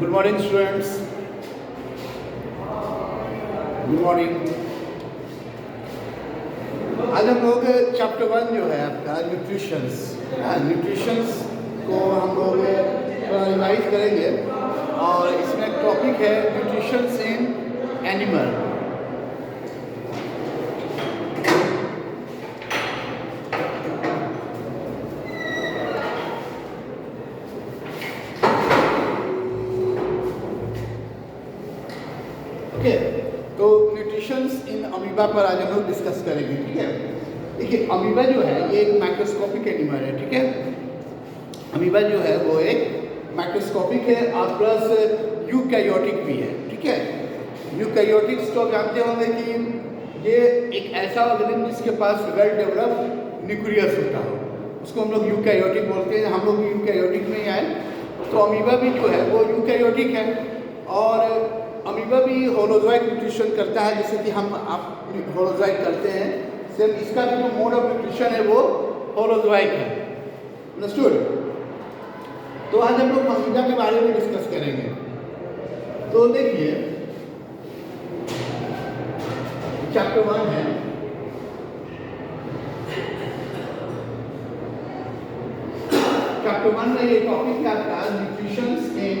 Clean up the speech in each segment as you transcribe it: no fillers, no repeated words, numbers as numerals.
Good morning students, good morning. आज हम लोग चैप्टर 1 जो है आपका न्यूट्रिशंस को हम लोग रिवाइज करेंगे और इसमें टॉपिक है न्यूट्रिशंस इन एनिमल। तो न्यूट्रिशंस इन अमीबा पर आज हम लोग डिस्कस करेंगे। ठीक है, देखिए अमीबा जो है ये एक माइक्रोस्कोपिक एनिमल है। ठीक है, अमीबा जो है वो एक माइक्रोस्कोपिक है और प्लस यूकैरियोटिक भी है। ठीक है, यूकैरियोटिक्स तो आप जानते होंगे कि ये एक ऐसा ऑर्गेनिज्म जिसके पास वेल डेवलप्ड न्यूक्लियस होता हो, उसको हम लोग यूकैरियोटिक बोलते हैं। हम लोग यूकैरियोटिक में ही आए, तो अमीबा भी जो है वो यूकैरियोटिक है और अमीबा भी होलोजोइक न्यूट्रिशन करता है, जैसे कि हम आप होलोजोइक करते हैं। सेम इसका भी जो मोड ऑफ न्यूट्रिशन है वो होलोजोइक है। अंडरस्टूड? तो आज हम लोग अमीबा के बारे में डिस्कस करेंगे। तो देखिए चैप्टर 1 है, चैप्टर 1 में ये टॉपिक क्या था, न्यूट्रिशंस इन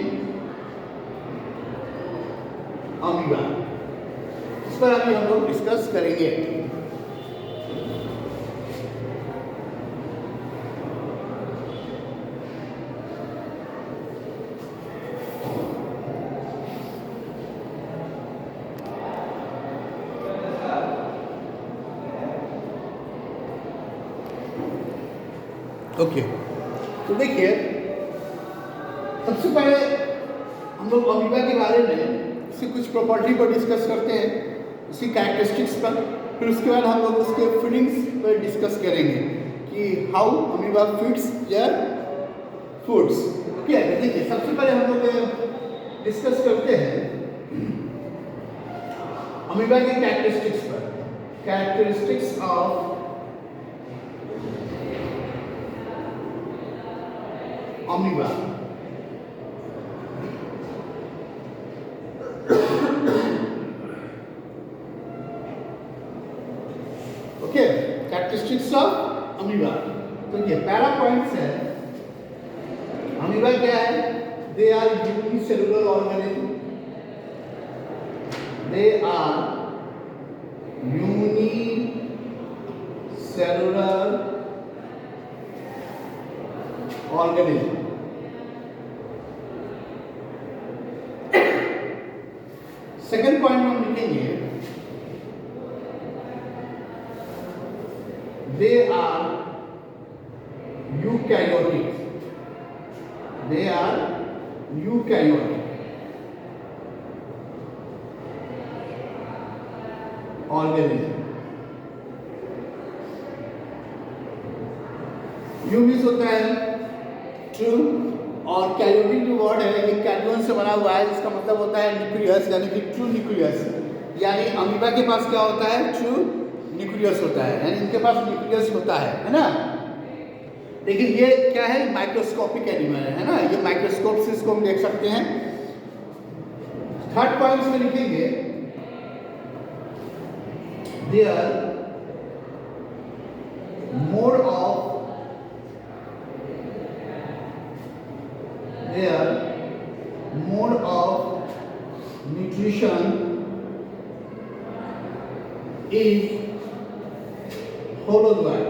अमीबा। इस पर अभी हम लोग डिस्कस करेंगे। ओके, तो देखिए सबसे पहले हम लोग अमीबा के बारे में उसकी कुछ प्रॉपर्टी पर डिस्कस करते हैं, उसकी कैरेक्टरिस्टिक्स पर। फिर उसके बाद हम लोग उसके फीडिंग्स पर डिस्कस करेंगे कि how amoeba feeds their foods. Okay, देखिए सबसे पहले हम लोग डिस्कस करते हैं अमीबा के कैरेक्टरिस्टिक्स पर। Characteristics of amoeba. Okay, characteristics of amoeba. तो ये पहला पॉइंट्स है, अमीबा क्या है? They are unicellular organism. They are unicellular organism. Second point में हम लिखेंगे they are eukaryotic. They are eukaryotic organism. You miss होता है ट्रू, और कैरियोटिक जो वर्ड है ये कैरियन से बना हुआ है, जिसका मतलब होता है न्यूक्लियस, यानी कि ट्रू न्यूक्लियस। यानी अमीबा के पास क्या होता है? ट्रू न्यूक्लियस होता है, यानी इनके पास न्यूक्लियस होता है ना। लेकिन ये क्या है? माइक्रोस्कोपिक एनिमल है ना, ये माइक्रोस्कोप से इसको हम देख सकते हैं। थर्ड पॉइंट में लिखेंगे their mode of nutrition is holozoic.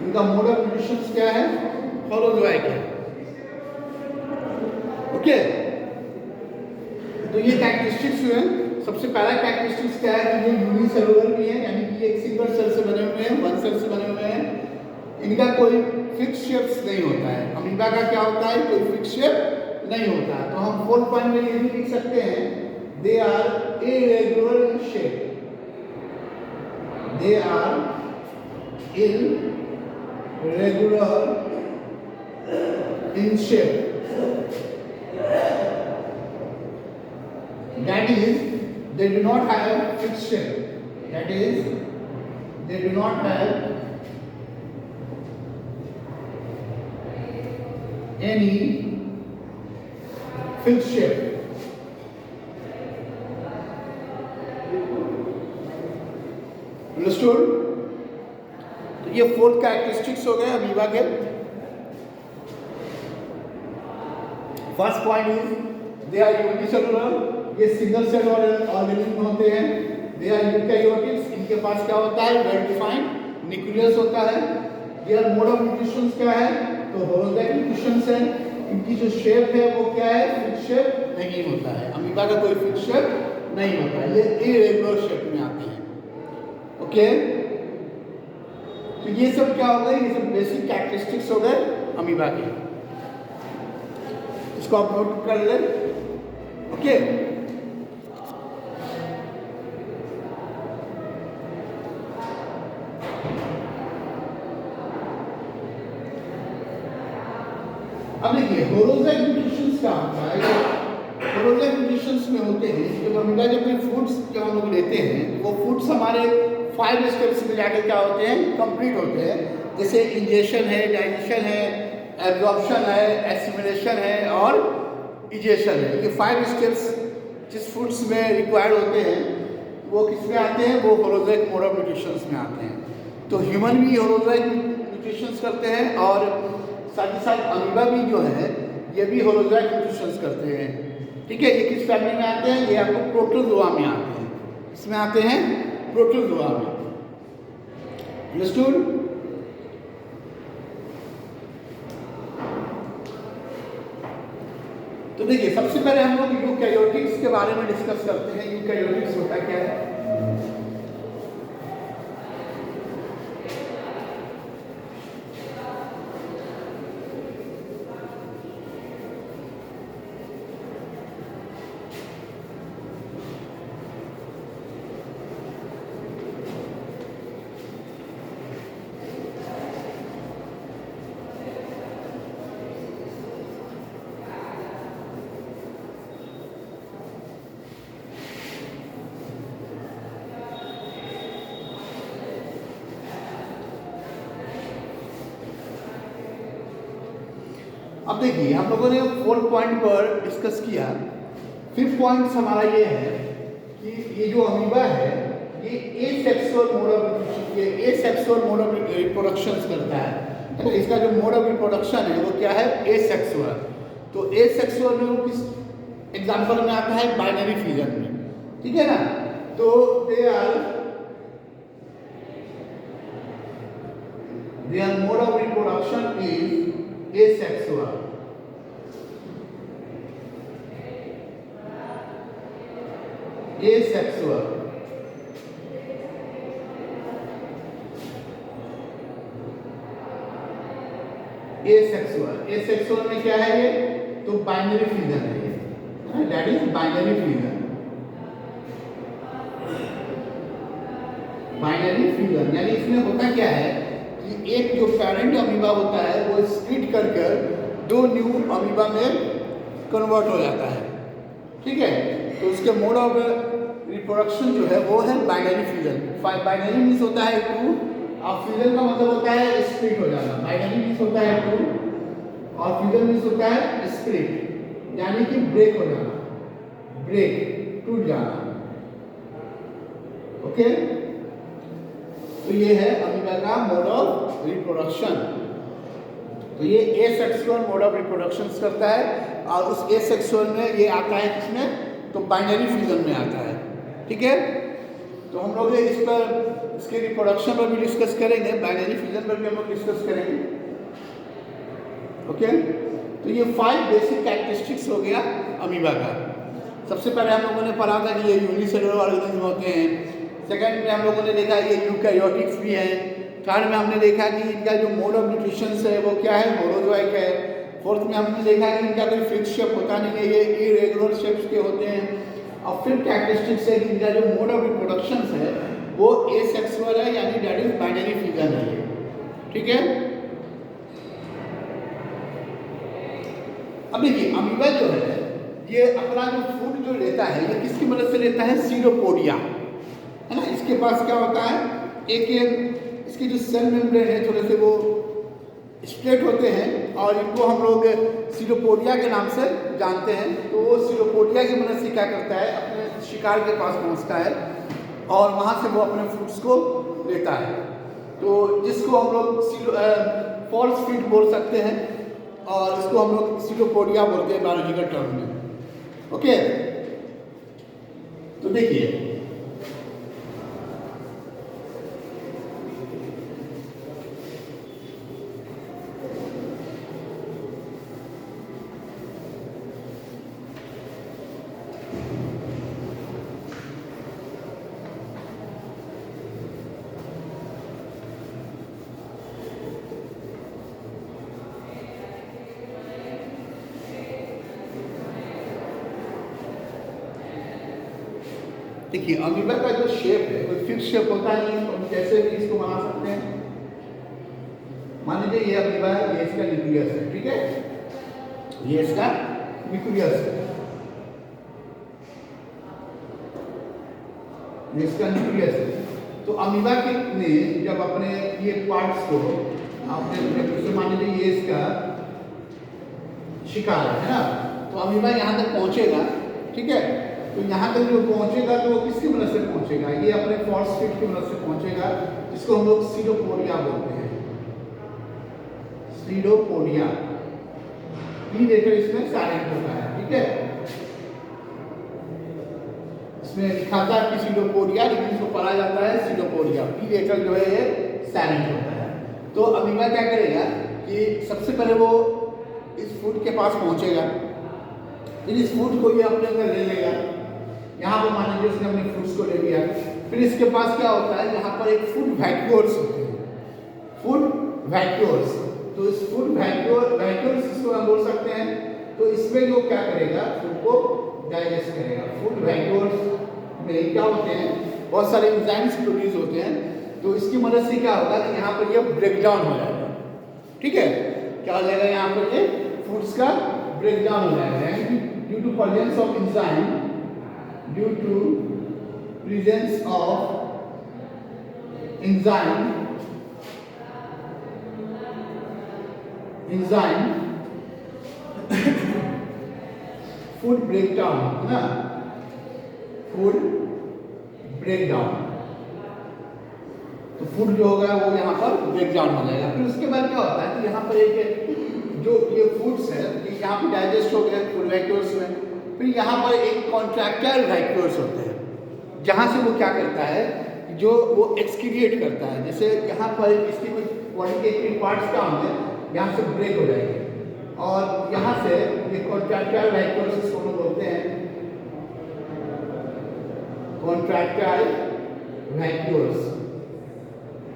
इनका मोड ऑफ न्यूट्रिशन क्या है? होलोजोइक है। ओके, तो ये कैरेक्टरिस्टिक्स हुए। सबसे पहला कैरेक्टरिस्टिक्स क्या है कि ये यूनिसेलुलर भी है, यानी कि ये एक सिंगल सेल से बने हुए हैं, वन सेल से बने हुए हैं। इनका कोई फिक्स शेप्स नहीं होता है। अमीबा का क्या होता है? कोई फिक्स शेप नहीं होता। तो हम 4 पॉइंट में ये भी लिख सकते हैं, they are irregular in shape. They are irregular in shape. That is, they do not have fixed shape. That is, they do not have any fixed shape. Understood? तो ये 4 कैरेक्टरिस्टिक्स हो गए अमीबा के। First point is they are unicellular, ये single cell organism होते हैं। They are eukaryotics, इनके पास क्या होता है, वेल डिफाइंड न्यूक्लियस होता है। देयर मोड ऑफ न्यूट्रिशन क्या है, तो होलोजैइक न्यूट्रिशन है। इनकी जो शेप है वो क्या है, फिक्स शेप नहीं होता है। अमीबा का कोई फिक्स शेप नहीं होता है, ये इरेगुलर शेप में आते हैं। ओके, तो ये सब क्या हो गए, ये सब बेसिक कैरेक्टरिस्टिक्स हो गए अमीबा के। इसको आप नोट कर ले। ओके, अब देखिए होलोजैइक न्यूट्रिशंस क्या होता है। होलोजैइक न्यूट्रिशंस में होते हैं जब अमीबा जब कोई फूड्स जब हम लोग लेते हैं वो फूड्स हमारे 5 स्टेप्स में जाके क्या होते हैं, कंप्लीट होते हैं। जैसे इंजेशन है, डाइजेशन है, एब्जॉर्प्शन है, एसिमिलेशन है और इजेशन है। ये 5 स्टेप्स जिस फूड्स में रिक्वायर्ड होते हैं वो किस में आते हैं, वो होलोजैइक मोड ऑफ न्यूट्रिशंस में आते हैं। तो ह्यूमन भी होलोजैइक न्यूट्रिशंस करते हैं और साथ ही साथ अमीबा भी जो है ये भी होलोजैइक न्यूट्रिशंस करते हैं। ठीक है, ये किस फैमिली में आते हैं, ये आपको प्रोटोजोआ में आते हैं। इसमें आते हैं प्रोटोजोआ में। अंडरस्टूड? तो देखिए सबसे पहले हम लोग यूकैरियोटिक्स के बारे में डिस्कस करते हैं। यूकैरियोटिक्स होता क्या है? अब देखिए हम लोगों ने 4 पॉइंट पर डिस्कस किया। 5th पॉइंट हमारा ये है कि ये जो अमीबा है ये एसेक्सुअल मोड ऑफ रिप्रोडक्शन करता है। तो इसका जो मोड ऑफ रिप्रोडक्शन है वो क्या है, एसेक्सुअल। तो एसेक्सुअल में वो किस एग्जांपल में आता है, बाइनरी फ्यूजन में। ठीक है ना, तो their mode of reproduction is asexual. Asexual. Asexual में क्या है ये, तो बाइनरी फ्यूजन है ये, that is binary fusion. Binary fusion यानी इसमें होता क्या है कि एक जो पेरेंट अमीबा होता है वो स्प्लिट कर 2 न्यू अमीबा में कन्वर्ट हो जाता है। ठीक है, तो उसके मोड ऑफ रिप्रोडक्शन जो है वो है बाइनरी फ्यूजन। बाइनरी मीन्स होता है 2 और फ्यूजन का मतलब होता है स्प्लिट हो जाना। बाइनरी मीन्स होता है 2 और फ्यूजन मीन्स होता है स्प्लिट, यानी कि ब्रेक हो जाना, ब्रेक, टूट जाना। ओके, तो ये है अमीबा का मोड ऑफ रिप्रोडक्शन। तो ये एसेक्सुअल मोड ऑफ रिप्रोडक्शन करता है और उस एसेक्सुअल में ये आता है किसमें, तो बाइनरी फ्यूजन में आता है। ठीक है, तो हम लोग इस पर इसके रिप्रोडक्शन पर भी डिस्कस करेंगे, बाइनरी फ्यूजन पर भी हम लोग डिस्कस करेंगे। ओके, तो ये 5 बेसिक कैरेक्टरिस्टिक्स हो गया अमीबा का। सबसे पहले हम लोगों ने पढ़ा था कि ये यूनिसेलुलर ऑर्गेनिज्म होते हैं। सेकंड में हम लोगों ने देखा ये यूकैरियोटिक्स भी है। थर्ड में हमने देखा कि इनका जो मोड ऑफ न्यूट्रिशन है वो क्या है, होलोजोइक है। फोर्थ में हमने देखा कि इनका कोई फिक्स शेप होता नहीं है, ये इरेगुलर शेप्स के होते हैं। और फिर कैरेक्टरिस्टिक्स है कि इनका जो मोड ऑफ रिप्रोडक्शन है वो एसेक्सुअल है, यानी दैट इज बाइनरी फ्यूजन है ये। ठीक है, अब देखिए अमीबा जो है ये अपना जो फूड जो लेता है ये किसकी मदद से लेता है, सीरोपोडिया, है ना। इसके पास क्या होता है, एक इसकी जो सेल मेम्ब्रेन है थोड़े से वो स्ट्रेट होते हैं और इनको हम लोग सीरोपोडिया के नाम से जानते हैं। तो वो सीरोपोडिया की मदद से क्या करता है, अपने शिकार के पास पहुंचता है और वहां से वो अपने फूड्स को लेता है। तो जिसको हम लोग फॉल्स फीड बोल सकते हैं और इसको हम लोग सीरोपोडिया बोलते हैं बायोलॉजिकल टर्म में। ओके, तो देखिए देखिए अमीबा का जो शेप है वो फिक्स शेप होता नहीं है, तो हम कैसे भी इसको बना सकते हैं। मान लीजिए ये अमीबा है, ये इसका न्यूक्लियस है, ठीक है, ये इसका न्यूक्लियस है, ये इसका न्यूक्लियस है। तो अमीबा के ने जब अपने ये पार्ट्स को आपने मान लीजिए ये इसका शिकार है ना, तो अमीबा यहाँ तक पहुँचेगा, ठीक है। तो यहाँ तक जो पहुँचेगा तो वो किसकी मदद से पहुँचेगा, ये अपने फॉर्स फीड की मदद से पहुँचेगा, जिसको हम लोग सीरोपोडिया बोलते हैं, सीरोपोडिया। पी देखकर इसमें साइलेंट होता है, ठीक है, इसमें लिखा था कि सीरोपोडिया, लेकिन इसको पढ़ा जाता है सीरोपोडिया। पी देखकर जो है ये साइलेंट होता है। तो अमीबा क्या करेगा कि सबसे पहले वो इस फूड के पास पहुँचेगा, फिर इस फूड को ये अपने अंदर ले लेगा। यहाँ पर मान लीजिए उसने अपने फूड्स को ले लिया, फिर इसके पास क्या होता है, यहाँ पर एक फूड वैक्यूल्स होते हैं, फूड वैक्यूल्स। तो इस फूड वैक्यूल्स इसको हम बोल सकते हैं। तो इसमें जो क्या करेगा, फूड को डाइजेस्ट करेगा। फूड वैक्यूल्स में क्या होते हैं, बहुत सारे एंजाइम्स प्रोड्यूस होते हैं। तो इसकी मदद से क्या होगा कि यहाँ पर ये ब्रेकडाउन हो जाएगा, ठीक है, क्या हो जाएगा, यहाँ पर ये फूड्स का ब्रेकडाउन हो जाएगा, यानी due to presence of enzyme, due to presence of enzyme food breakdown है ना, food breakdown। तो फूड जो होगा वो यहाँ पर ब्रेकडाउन हो जाएगा। फिर उसके बाद क्या होता है कि यहाँ पर एक जो ये फूड्स है ये यहाँ पे डाइजेस्ट हो गया फूड वैक्यूल्स में। फिर यहाँ पर एक कॉन्ट्रैक्टाइल वैक्यूल्स होते हैं, जहाँ से वो क्या करता है, जो वो एक्सक्रीएट करता है। जैसे यहाँ पर इसकी कुछ बॉडी के एक पार्ट्स क्या होंगे, यहाँ से ब्रेक हो जाएंगे और यहाँ से ये कॉन्ट्रैक्टाइल वैक्यूल्स इसको हम बोलते हैं, कॉन्ट्रैक्टाइल वैक्यूल्स।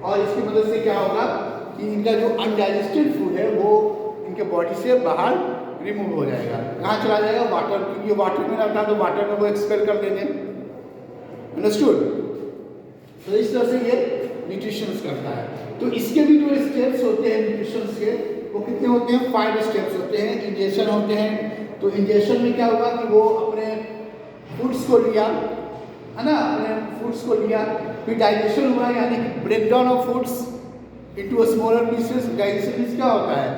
और इसकी मदद से क्या होगा कि इनका जो अनडाइजेस्टेड फूड है वो इनके बॉडी से बाहर रिमूव हो जाएगा। कहाँ चला जाएगा, वाटर, क्योंकि ये वाटर में रहता है तो वाटर में वो एक्सपेल कर देंगे। अंडरस्टूड। तो इस तरह से ये न्यूट्रिशंस करता है। तो इसके भी जो स्टेप्स होते हैं न्यूट्रिशंस के, वो कितने होते हैं, 5 स्टेप्स होते हैं। इंजेक्शन होते हैं, तो इंजेक्शन में क्या होगा कि वो अपने फूड्स को लिया, है ना, अपने फूड्स को लिया, फिर डाइजेशन हुआ, यानी कि breakdown of foods into smaller pieces. Digestion means क्या होता है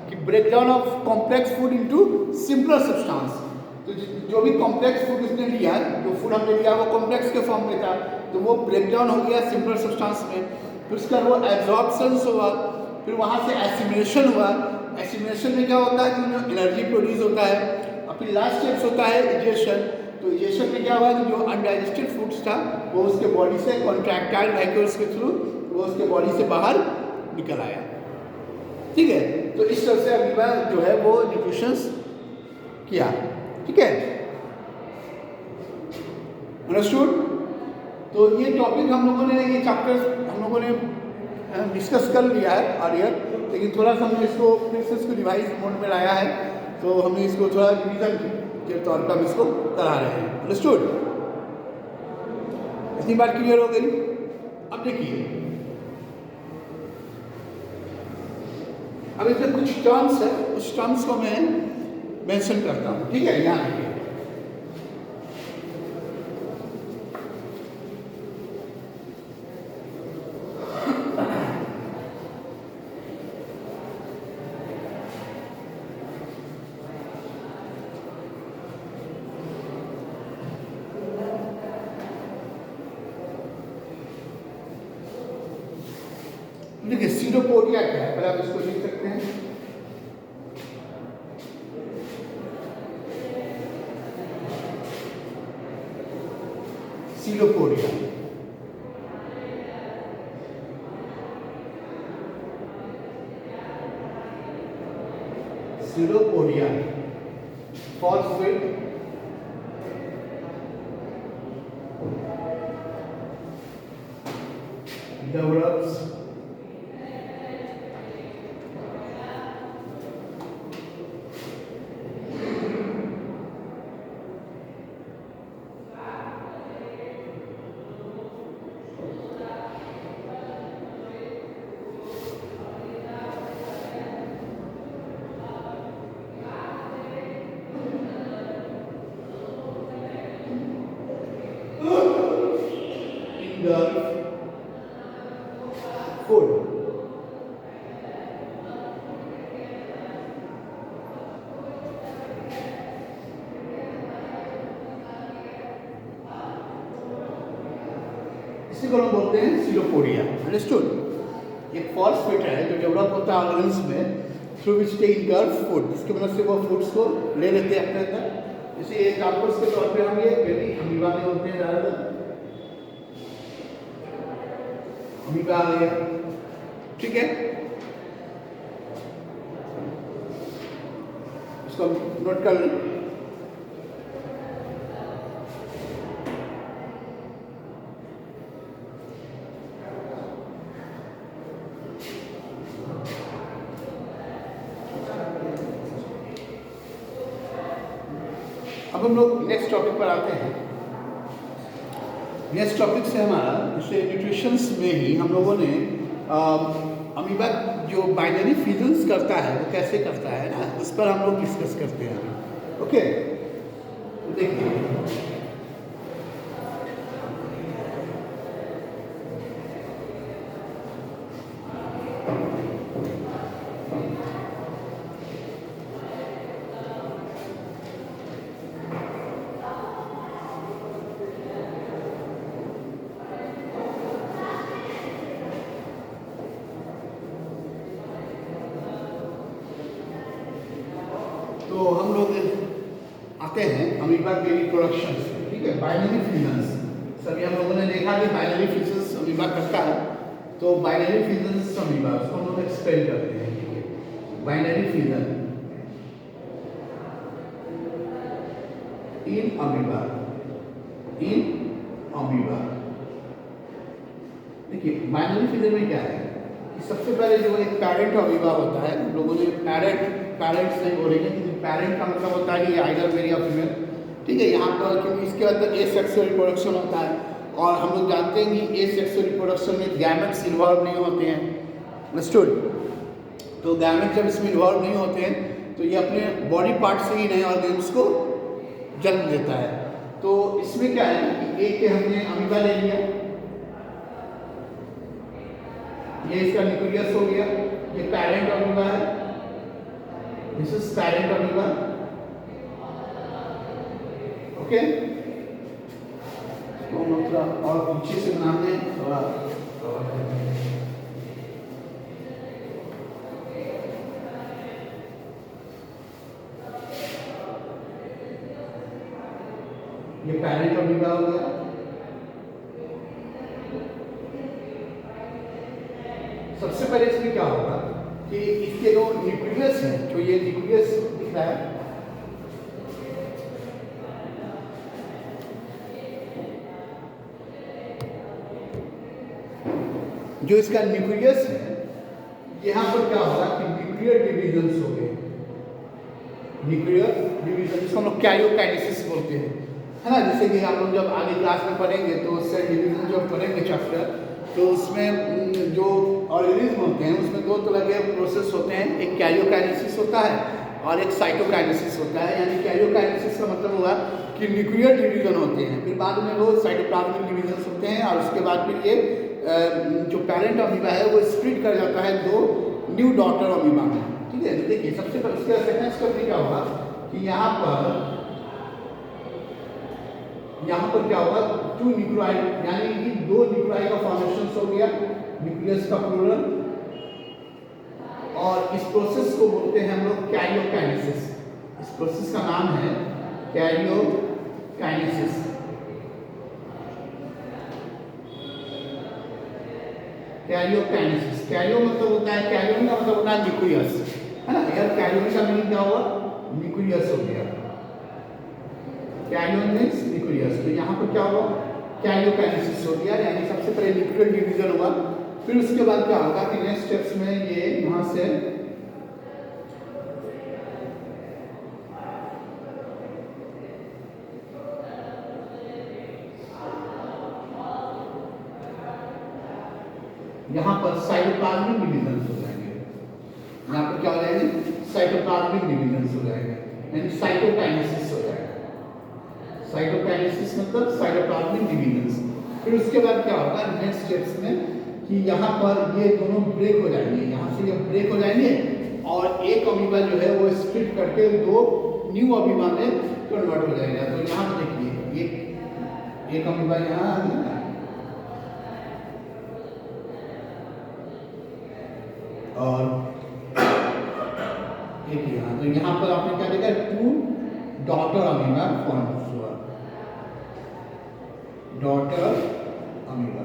कि breakdown of complex food into simpler substance. तो जो भी कॉम्प्लेक्स फूड उसने लिया, जो फूड हमने लिया वो कॉम्प्लेक्स के फॉर्म में था, तो वो ब्रेकडाउन हो गया सिंपलर सब्सटेंस में। फिर उसका वो एब्जॉर्प्शन हुआ, फिर वहाँ से एसिमिलेशन हुआ। एसिमिलेशन में क्या होता है कि एनर्जी प्रोड्यूस होता है। और फिर लास्ट स्टेप्स होता है इजेशन। तो इजेशन में क्या हुआ कि जो अनडाइजेस्टेड फूड्स था वो उसके बॉडी से कॉन्ट्रैक्टाइल वैक्यूल्स के थ्रू वो उसके बॉडी से बाहर निकल आया। ठीक है, तो इस तरह से अमीबा जो है वो न्यूट्रिशंस किया। ठीक है, अंडरस्टूड। तो ये टॉपिक हम लोगों ने, ये चैप्टर हम लोगों ने डिस्कस कर लिया है अर्लियर, लेकिन थोड़ा सा हमने इसको फिर से इसको रिवाइज मोड में लाया है। तो हमने इसको थोड़ा रिवीजन के तौर पर हम इसको करा रहे हैं। अंडरस्टूड, इतनी बात क्लियर हो गई। अब देखिए, अब इसमें कुछ टर्म्स है, उस टर्म्स को मैं मेंशन करता हूँ। ठीक है, यहाँ देखिए, सीलोपोडिया क्या है, पहले आप इसको लिख सकते हैं। सीलोपोडिया, सीलोपोडिया phosphate develops in the food. इसी को हम बोलते हैं सीलोपोडिया। अंडरस्टूड? एक फॉस्फेट है जो डेवलप होता है ऑर्गेन्स में through which they engulf food, जिसकी मदद से वो फूड्स को ले लेते हैं अपने अंदर। जैसे एग्जाम्पल्स के तौर पे हम ये बेबी अमीबा में होते हैं ज़्यादातर। अमीबा आ गया, ठीक है, इसको नोट कर लें। अब हम लोग नेक्स्ट टॉपिक पर आते हैं। नेक्स्ट टॉपिक से हमारा जैसे न्यूट्रिशंस में ही हम लोगों ने अमीबा जो बाइनरी फ्यूजन्स करता है वो कैसे करता है ना, उस पर हम लोग डिस्कस करते हैं। ओके, तो देखिए तो हम लोग आते हैं अमीबा के रिप्रोडक्शन से, ठीक है, बाइनरी फ्यूजन्स। सभी हम लोगों ने देखा कि बाइनरी फ्यूजन्स अमीबा करता है, तो बाइनरी फ्यूजन्स अमीबा उसको हम लोग एक्सप्लेन करते हैं। ठीक है, binary fusion in amoeba, in amoeba. देखिए बाइनरी फ्यूजन में क्या है कि सबसे पहले जो एक पैरेंट अमीबा होता है, हम लोगों ने पैरेंट्स नहीं बोलेंगे, पैरेंट का मतलब होता है कि आइदर मेल या फीमेल, ठीक है, यहाँ पर क्योंकि इसके अंदर ए सेक्सुअल रिप्रोडक्शन होता है और हम लोग जानते हैं कि ए सेक्सुअल रिप्रोडक्शन में गैमेट्स इन्वॉल्व नहीं होते हैं। अंडरस्टूड? तो गैमेट्स जब इसमें इन्वॉल्व नहीं होते हैं तो ये अपने बॉडी पार्ट से ही नए ऑर्गेन्स को जन्म देता है। तो इसमें क्या है कि ए के हमने अमीबा ले लिया, ये इसका न्यूक्लियस हो गया, ये पैरेंट अमीबा है, this is parent amoeba. Okay, तो मतलब और पीछे से नाम दें थोड़ा, ये पैरेंट अमीबा हो गया। सबसे पहले इसमें क्या होगा कि इसके जो न्यूक्लियस है, जो ये न्यूक्लियस दिख रहा है, जो इसका न्यूक्लियस है, यहाँ पर क्या होगा कि न्यूक्लियर डिविजन्स हो गए, न्यूक्लियर डिवीजन जिसको हम लोग कैरियोकाइनेसिस बोलते हैं, है ना। जैसे कि हम लोग जब आगे क्लास में पढ़ेंगे तो सेल डिवीजन जब पढ़ेंगे चैप्टर, तो उसमें जो ऑर्गेनिज्म होते हैं उसमें दो तरह के प्रोसेस होते हैं, एक कैरियोकाइनेसिस होता है और एक साइटोकाइनेसिस होता है। यानी कैरियोकाइनेसिस का मतलब हुआ कि न्यूक्लियर डिवीजन होते हैं, फिर बाद में वो साइटोप्लाज्मिक डिवीजन होते हैं और उसके बाद फिर ये जो पैरेंट अमीबा है वो स्प्लिट कर जाता है दो न्यू डॉटर अमीबा में। ठीक है, देखिए सबसे पहले उसके सेकेंड स्टेप में क्या होगा कि यहाँ पर क्या होगा, टू न्यूक्लियाई, यानी कि दो न्यूक्लियाई का फॉर्मेशन हो गया, न्यूक्लियस का प्लूरल, और इस प्रोसेस को बोलते हैं हम लोग कैरियोकाइनेसिस। इस प्रोसेस का नाम है कैरियोकाइनेसिस। कैरियोकाइनेसिस, कैरियो मतलब होता है, कैरियोन का मतलब होता है न्यूक्लियस, है ना। यार कैरियोन का मीनिंग क्या हुआ? न्यूक्लियस हो गया। कैरियोन मीन्स न्यूक्लियस। तो यहाँ पर क्या हुआ? कैरियोकाइनेसिस हो गया, यानी सबसे पहले न्यूक्लियर डिवीजन हुआ। फिर उसके बाद क्या होगा कि नेक्स्ट स्टेप्स में ये यहाँ से यहाँ पर साइटोप्लाज्मिक डिवीजन हो जाएंगे। यहाँ पर क्या हो जाएंगे? साइटोप्लाज्मिक डिवीजन हो जाएंगे, यानी साइटोकाइनेसिस हो जाएगा। साइटोकाइनेसिस मतलब साइटोप्लाज्मिक डिवीजन। फिर उसके बाद क्या होगा नेक्स्ट स्टेप्स में कि यहाँ पर ये दोनों ब्रेक हो जाएंगे, यहाँ से ये ब्रेक हो जाएंगे और एक अमीबा जो है वो स्प्लिट करके दो न्यू अमीबा में कन्वर्ट हो जाएगा। तो यहाँ पर देखिए ये एक अमीबा यहाँ आ गया और एक यहाँ, तो यहाँ पर आपने क्या देखा? टू डॉटर अमीबा फॉर्म हुआ, डॉटर अमीबा।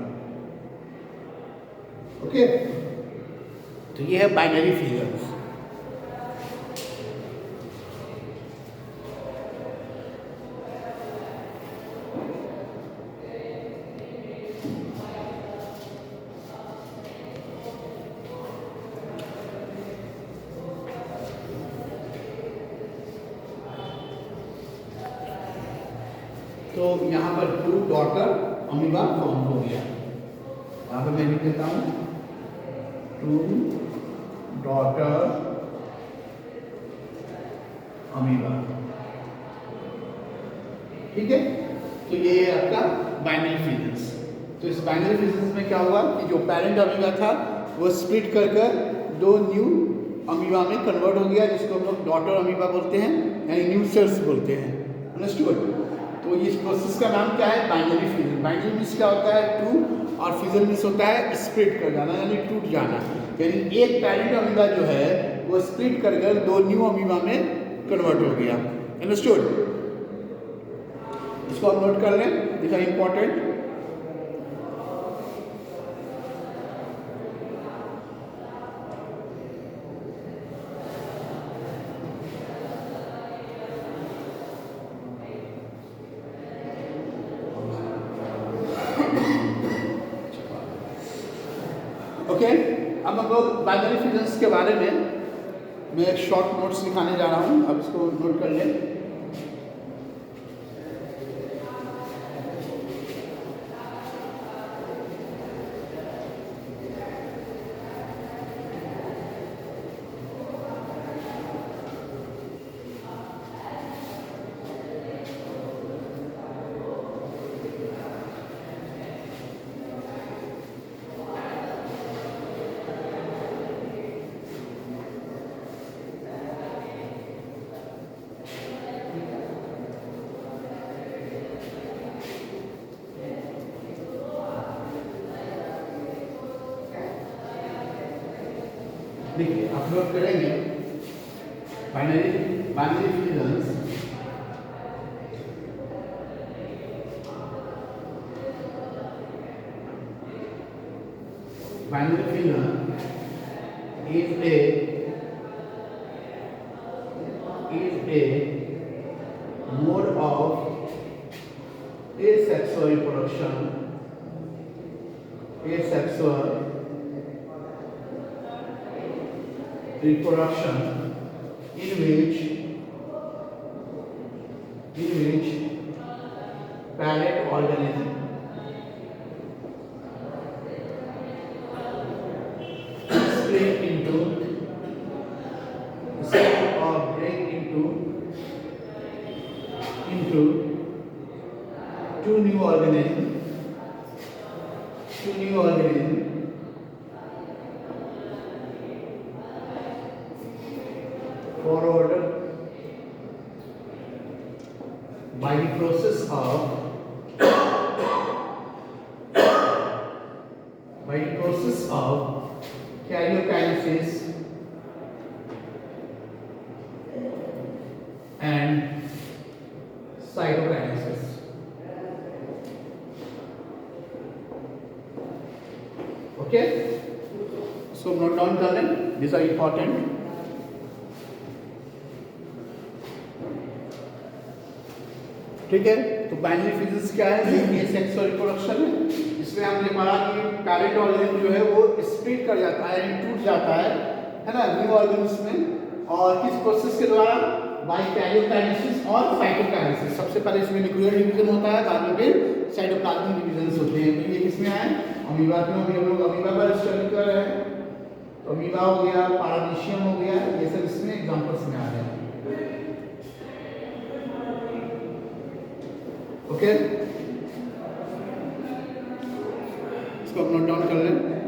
ओके, तो ये है बाइनरी फिजन्स। तो यहाँ पर टू डॉटर अमीबा फॉर्म हो गया। यहाँ पर मैं लिख देता हूँ टू डॉटर अमीबा। ठीक है, तो ये आपका बाइनरी फिजन्स। तो इस बाइनरी फिजन्स में क्या हुआ कि जो पेरेंट अमीबा था वो स्प्लिट कर दो न्यू अमीबा में कन्वर्ट हो गया, जिसको हम लोग डॉटर अमीबा बोलते हैं, यानी न्यू सेल्स बोलते हैं। अंडरस्टूड? तो इस प्रोसेस का नाम क्या है? Binary fission. बाइनरी मीन्स क्या होता है? टू, और फिजन मीन्स होता है स्प्लिट कर जाना, यानी टूट जाना। यानी एक पेरेंट अमीबा जो है वो स्प्लिट कर दो न्यू अमीबा में कन्वर्ट हो गया। अंडरस्टूड? इसको आप नोट कर लें, दिस आर इंपॉर्टेंट। ओके, अब हम लोग बाइनरी फिजन्स के बारे में मैं एक शॉर्ट नोट्स लिखाने जा रहा हूँ, अब इसको नोट कर लें। देखिए आप नोट करेंगे binary फिजन्स binary fusion is a mode of asexual reproduction in which parent organism split into split or break into two new organisms followed by the process of karyokinesis this are important. ठीक है, तो binary physics क्या है? ये sexual reproduction है। इसमें हमने पढ़ा कि पैरेंट ऑर्गन जो है वो स्प्लिट कर जाता है, टूट जाता है ना, न्यू ऑर्गन्स में। और किस प्रोसेस के द्वारा? बाय कैरियोकाइनेसिस और साइटोकाइनेसिस। सबसे पहले इसमें न्यूक्लियर डिवीजन होता है, बाद में फिर साइटोप्लाज्मिक डिवीजन होते हैं। तो ये किसमें आए? अमीबा में। अभी हम लोग अमीबा पर स्टडी कर रहे हैं, तो अमीबा हो गया, पैरामीशियम हो गया, ये सब इसमें एग्जांपल्स में आ रहे हैं। ओके, इसको आप नोट डाउन कर लें।